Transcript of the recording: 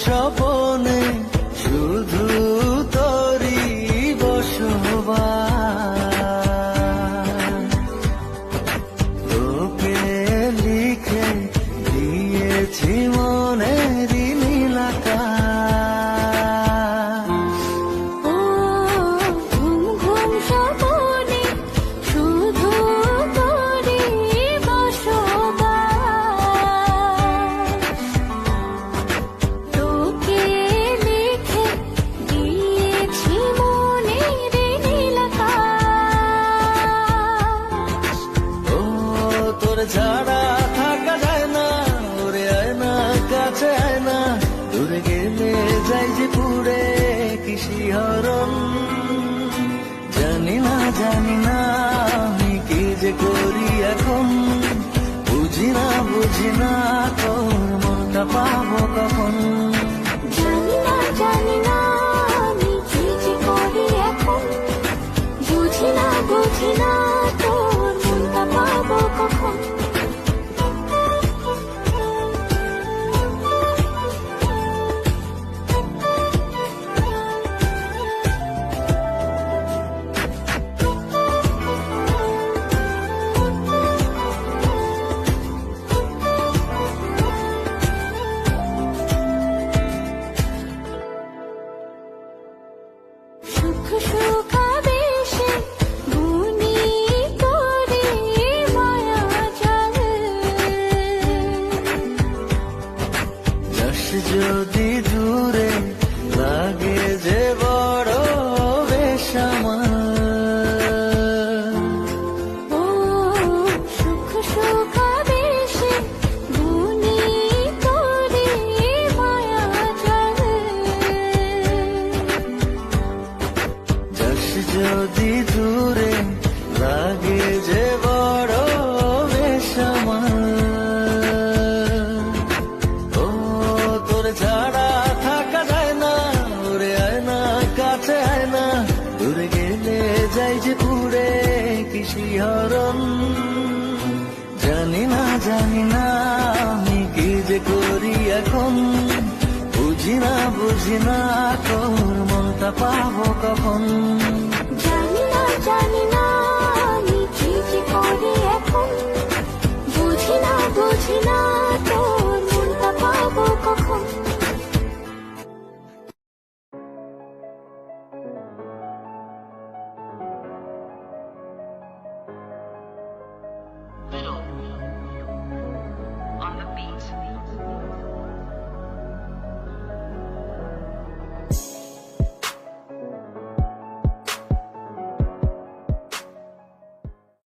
স্বপনে শুধু তোরই বসবাস। তোকে লিখে দিয়েছি মনের নীল আকাশ। ও ঘুম ঘুম স্বপনে শুধু তোরই বসবাস। তোকে লিখে দিয়েছি মনের নীল আকাশ। ও তোর ছাড়া থাকা যায় না, ওরে আয় না কাছে আয় না, দূরে গেলে যাই যে পুরে কি শিহরণ। জানি না আমি কি যে করি এখন, বুঝি না তোর মনটা পাবো কখন। জানি না আমি কি যে করি এখন, বুঝি না তোর মনটা পাবো কখন। সুখ সুখাবেশে বুনি তোরে মায়া জালে। যাস যদি দূরে লাগে যে বড় বেশ আমার। ও সুখ সুখাবেশে বুনি তোরে মায়া জালে। যাস যদি দূরে লাগে যে বড় বেশ আমার। ও তোর ছাড়া থাকা যায় না, ওরে আয় না কাছে আয় না, দূরে গেলে যাই যে পুরে কি শিহরণ। জানি না আমি কি যে করি এখন, বুঝি না তোর মনটা পাবো কখন। জানি না